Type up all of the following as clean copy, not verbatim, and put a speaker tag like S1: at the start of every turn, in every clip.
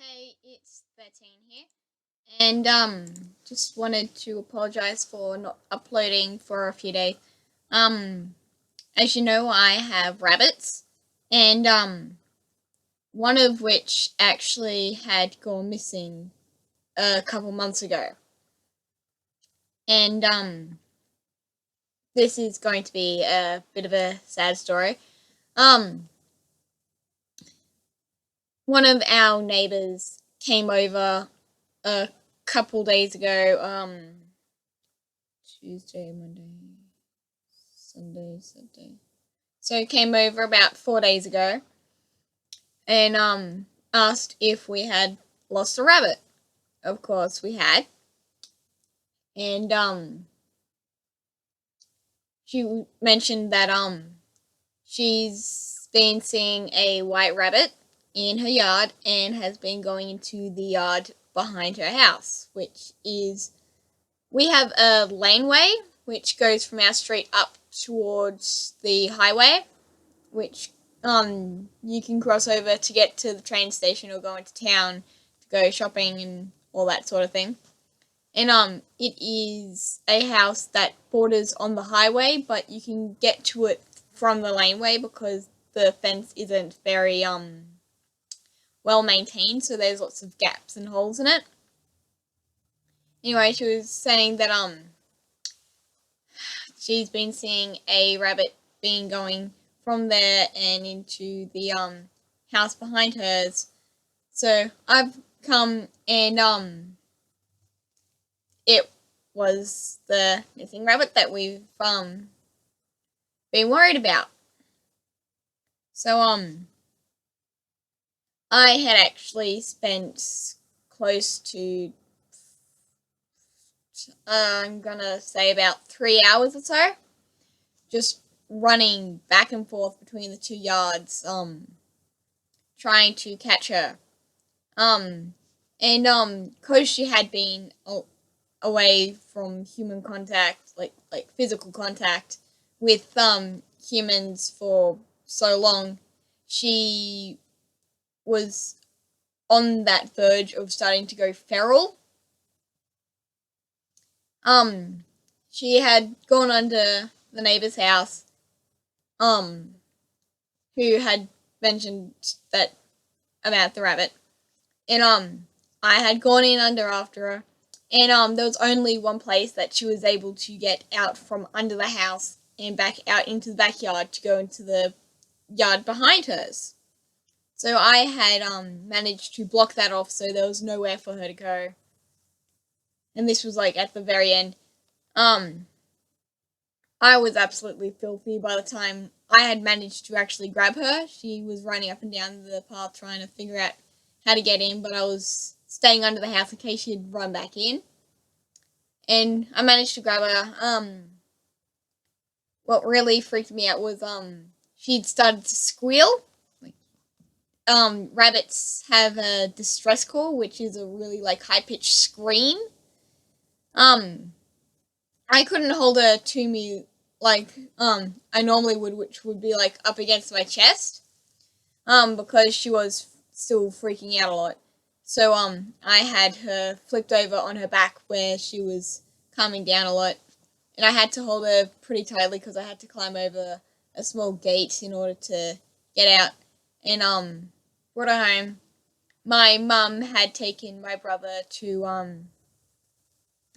S1: Hey, it's 13 here. And just wanted to apologize for not uploading for a few days. Um as you know, I have rabbits and one of which actually had gone missing a couple months ago. And this is going to be a bit of a sad story. Um One of our neighbors came over a couple days ago, Tuesday, Monday, Sunday. So he came over about 4 days ago and asked if we had lost a rabbit. Of course we had. And she mentioned that she's been seeing a white rabbit in her yard and has been going into the yard behind her house, which is we have a laneway which goes from our street up towards the highway, which you can cross over to get to the train station or go into town to go shopping and all that sort of thing. And it is a house that borders on the highway, but you can get to it from the laneway because the fence isn't very well maintained, so there's lots of gaps and holes in it. Anyway, she was saying that she's been seeing a rabbit being going from there and into the house behind hers. So I've come and it was the missing rabbit that we've been worried about. So I had actually spent close to I'm gonna say about 3 hours or so just running back and forth between the two yards, trying to catch her. And cause she had been away from human contact, like physical contact with humans for so long, she was on that verge of starting to go feral. Um, she had gone under the neighbor's house, um, who had mentioned that about the rabbit, and I had gone in under after her, and there was only one place that she was able to get out from under the house and back out into the backyard to go into the yard behind hers. So I had managed to block that off, so there was nowhere for her to go. And this was like at the very end. Um, I was absolutely filthy by the time I had managed to actually grab her. She was running up and down the path trying to figure out how to get in, but I was staying under the house in case she'd run back in. And I managed to grab her. What really freaked me out was she'd started to squeal. Like, rabbits have a distress call, which is a really like high pitched scream. Um, I couldn't hold her to me like I normally would, which would be like up against my chest. Because she was still freaking out a lot. So I had her flipped over on her back where she was calming down a lot, and I had to hold her pretty tightly because I had to climb over a small gate in order to get out and brought her home. My mum had taken my brother to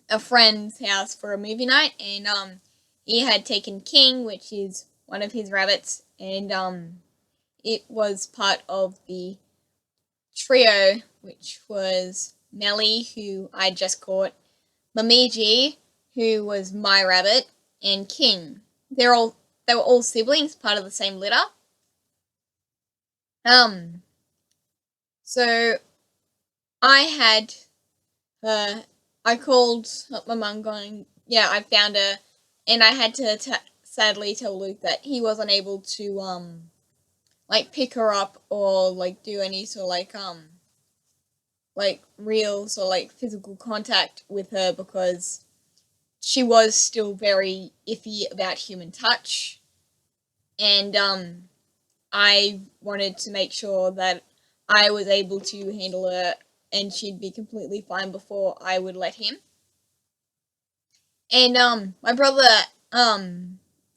S1: a friend's house for a movie night, and he had taken King, which is one of his rabbits, and it was part of the trio, which was Melly, who I just caught, Mamiji, who was my rabbit, and King. They were all siblings, part of the same litter. Um, so I had I called up my mum going, yeah, I found her, and I had to sadly tell Luke that he wasn't able to like pick her up or like do any sort of like real sort of like physical contact with her because she was still very iffy about human touch, and I wanted to make sure that I was able to handle her and she'd be completely fine before I would let him. And my brother,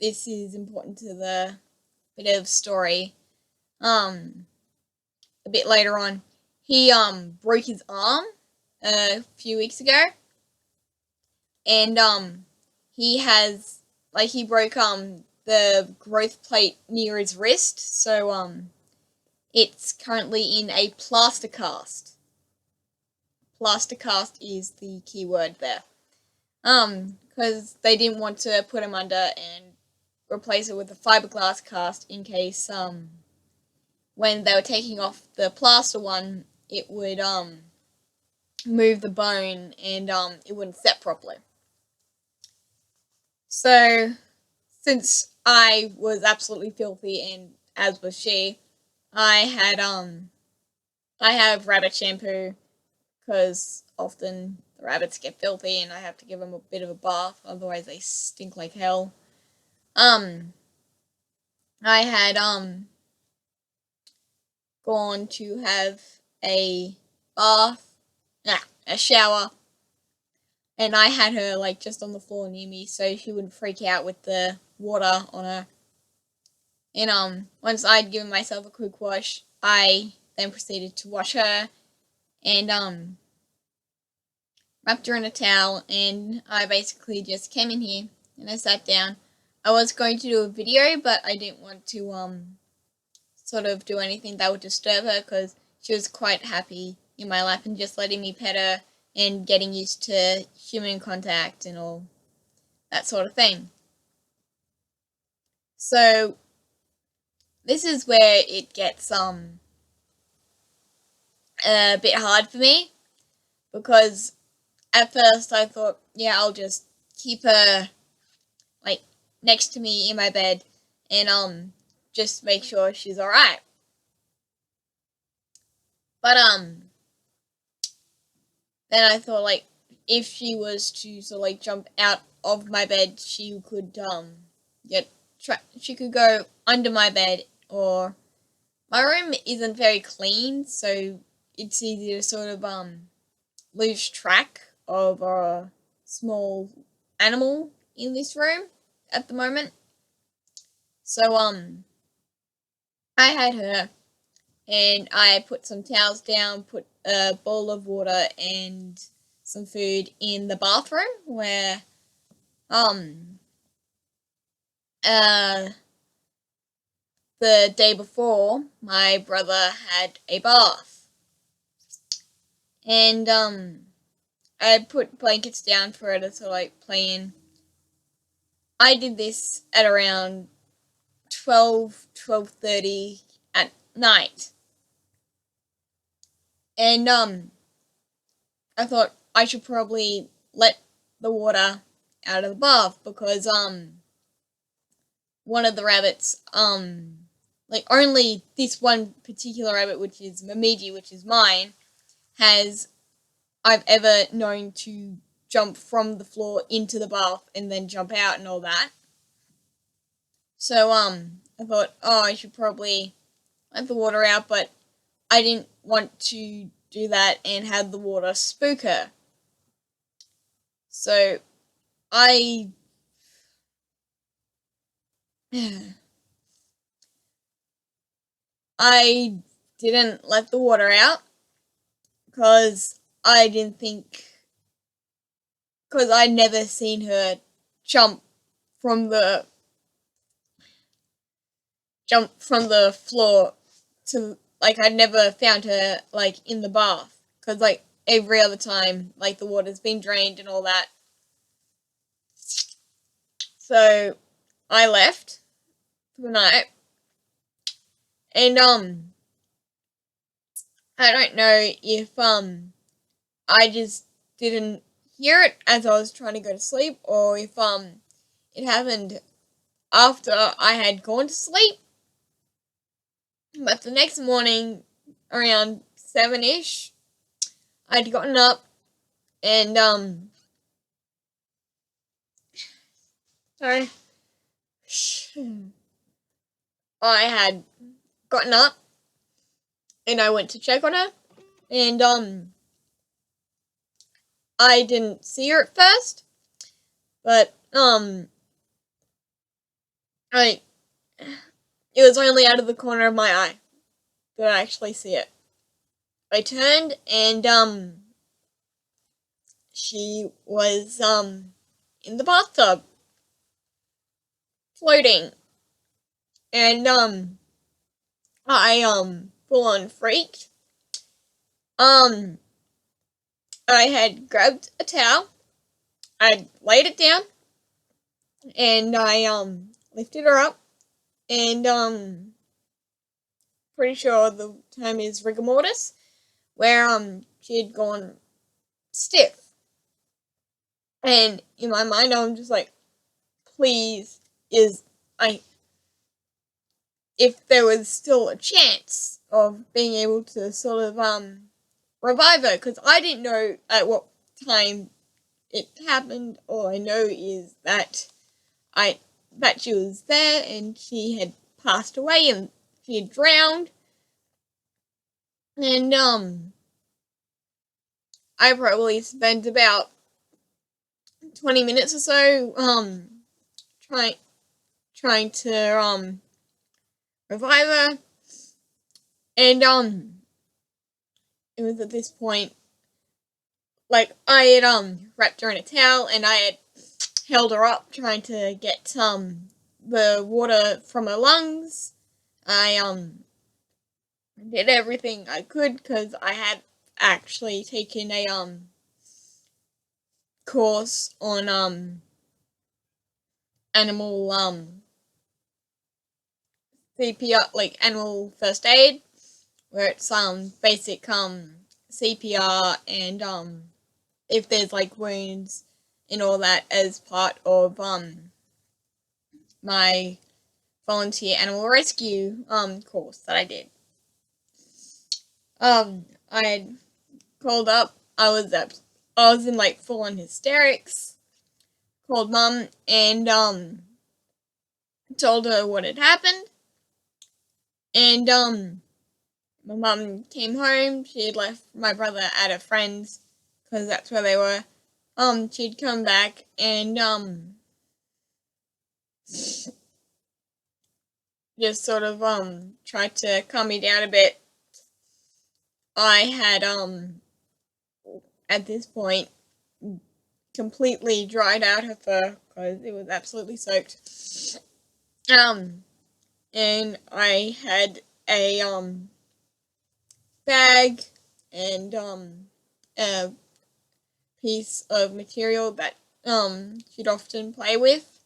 S1: this is important to the bit of story. A bit later on, he broke his arm a few weeks ago, and he broke the growth plate near his wrist, so it's currently in a plaster cast. Plaster cast is the key word there. Because they didn't want to put him under and replace it with a fiberglass cast in case when they were taking off the plaster one, it would move the bone and it wouldn't set properly. So since I was absolutely filthy and as was she, I have rabbit shampoo because often the rabbits get filthy and I have to give them a bit of a bath, otherwise they stink like hell. I had gone to have a bath, a shower, and I had her like just on the floor near me so she wouldn't freak out with the water on her. And once I'd given myself a quick wash, I then proceeded to wash her and wrapped her in a towel, and I basically just came in here and I sat down. I was going to do a video, but I didn't want to sort of do anything that would disturb her because she was quite happy in my lap and just letting me pet her and getting used to human contact and all that sort of thing. So this is where it gets a bit hard for me, because at first I thought, yeah, I'll just keep her like next to me in my bed and just make sure she's alright. But then I thought, like, if she was to sort of like jump out of my bed, she could she could go under my bed, or my room isn't very clean, so it's easy to sort of lose track of a small animal in this room at the moment. So I had her and I put some towels down, put a bowl of water and some food in the bathroom where uh the day before my brother had a bath. And I put blankets down for her to sort of like play in. I did this at around 12:30 at night. And I thought I should probably let the water out of the bath because one of the rabbits like only this one particular rabbit, which is Mamiji, which is mine, has I've ever known to jump from the floor into the bath and then jump out and all that. So I thought, oh, I should probably let the water out, but I didn't want to do that and have the water spook her. So I I didn't let the water out because I didn't think, because I'd never seen her jump from the floor to, like, I'd never found her like in the bath because like every other time like the water's been drained and all that. So I left for the night and I don't know if I just didn't hear it as I was trying to go to sleep, or if it happened after I had gone to sleep. But the next morning, around 7ish, I'd gotten up and sorry, I had gotten up and I went to check on her, and I didn't see her at first, but I it was only out of the corner of my eye that I actually see it. I turned, and she was in the bathtub, floating, and I full on freaked. I had grabbed a towel, I laid it down, and I lifted her up, and pretty sure the term is rigor mortis, where she had gone stiff. And in my mind, I'm just like, please, if there was still a chance of being able to sort of revive her, because I didn't know at what time it happened. All I know is that she was there and she had passed away and she had drowned. And I probably spent about 20 minutes or so trying to revive her. And it was at this point, like, I had wrapped her in a towel and I had held her up trying to get the water from her lungs. I did everything I could because I had actually taken a course on animal CPR, like animal first aid, where it's basic CPR and if there's like wounds and all that as part of my volunteer animal rescue course that I did. I had called up. I was in like full on hysterics. Called mum and told her what had happened. And my mum came home. She had left my brother at a friend's because that's where they were. She'd come back and just sort of tried to calm me down a bit. I had at this point completely dried out her fur because it was absolutely soaked. And I had a bag and a piece of material that she'd often play with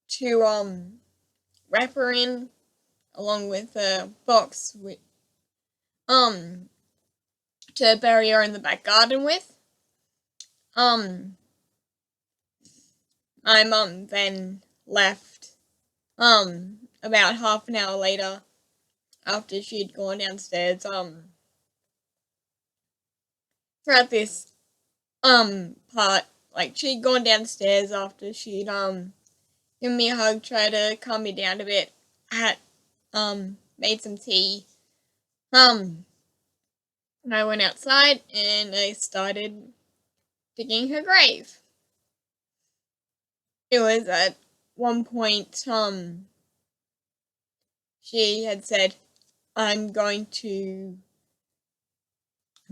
S1: to wrap her in, along with a box with to bury her in the back garden with. My mum then left about half an hour later after she'd gone downstairs throughout this part, like she'd gone downstairs after she'd given me a hug, tried to calm me down a bit, had made some tea. And I went outside and I started digging her grave. It was at one point she had said, I'm going to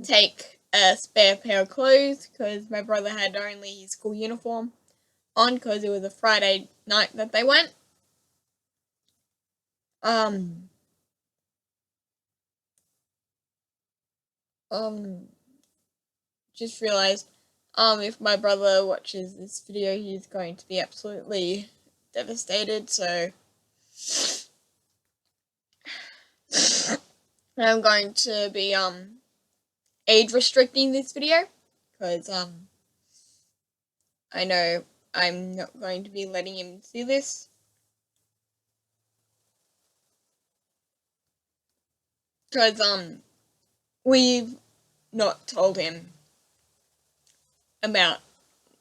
S1: take a spare pair of clothes because my brother had only his school uniform on because it was a Friday night that they went. Just realized if my brother watches this video, he's going to be absolutely devastated, so I'm going to be age restricting this video because I know I'm not going to be letting him see this. Because we've not told him about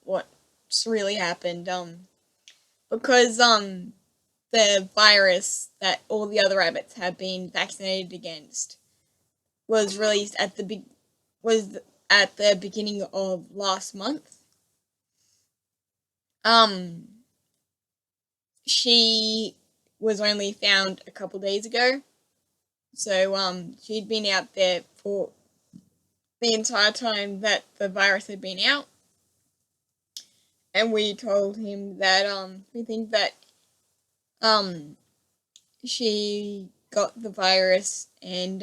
S1: what's really happened. Because the virus that all the other rabbits have been vaccinated against was released at the beginning of last month. She was only found a couple days ago, so she'd been out there for the entire time that the virus had been out, and we told him that we think that she got the virus and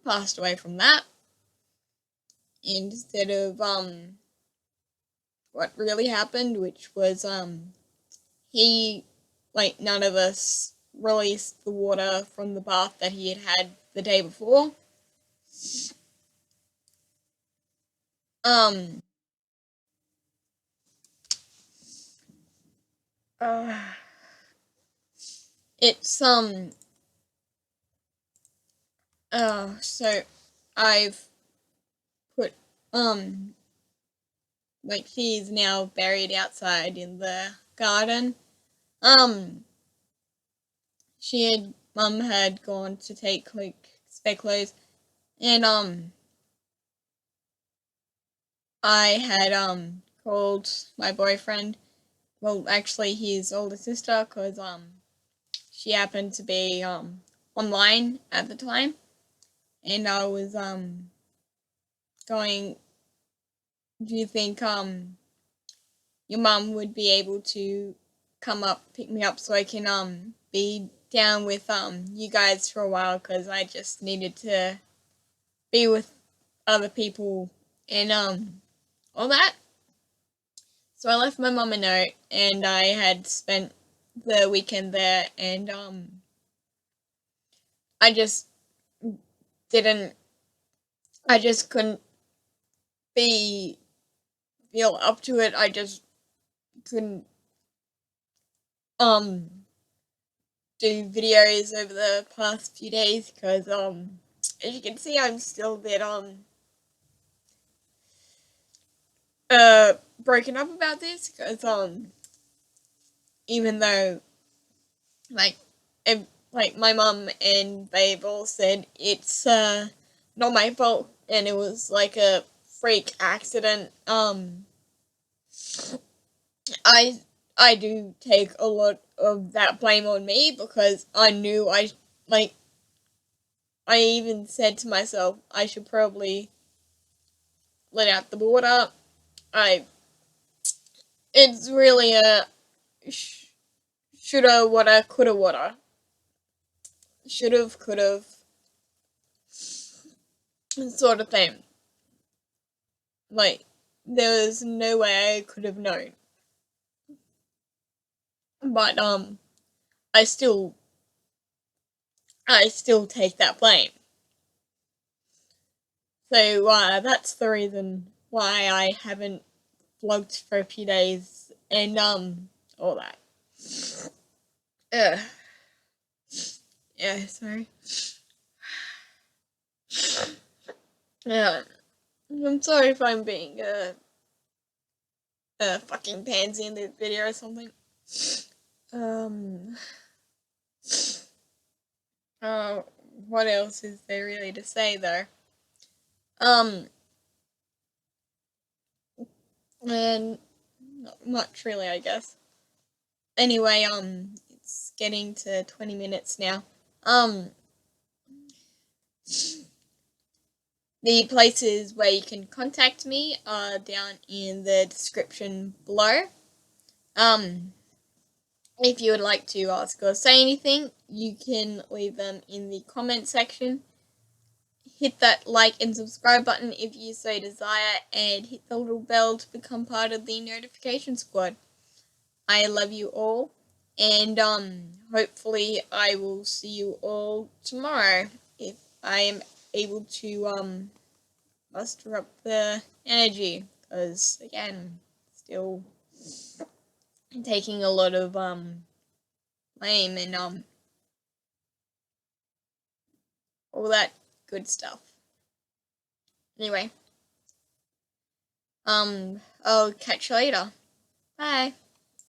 S1: passed away from that instead of what really happened, which was none of us released the water from the bath that he had the day before. Um uh, it's so I've put she's now buried outside in the garden. Mum had gone to take spare clothes, and I had called my boyfriend, well, actually his older sister, because she happened to be online at the time, and I was going, do you think your mum would be able to come up, pick me up, so I can be down with you guys for a while, because I just needed to be with other people and all that. So I left my mum a note, and I had spent the weekend there, and I just didn't, I just couldn't feel up to it. I just couldn't do videos over the past few days, because as you can see, I'm still a bit broken up about this, because even though like my mum and babe all said it's not my fault and it was like a freak accident, I do take a lot of that blame on me, because I knew I even said to myself I should probably let out the water. It's really a shoulda, woulda, coulda, woulda. Should've, could've sort of thing. Like, there was no way I could have known. But I still take that blame. So that's the reason why I haven't vlogged for a few days and all that. Yeah, sorry. Yeah, I'm sorry if I'm being a fucking pansy in this video or something. What else is there really to say though? And not much really, I guess. Anyway, it's getting to 20 minutes now. The places where you can contact me are down in the description below. If you would like to ask or say anything, you can leave them in the comment section. Hit that like and subscribe button if you so desire, and hit the little bell to become part of the notification squad. I love you all, and hopefully I will see you all tomorrow if I am able to muster up the energy, because again, still taking a lot of blame and all that good stuff. Anyway, I'll catch you later. Bye.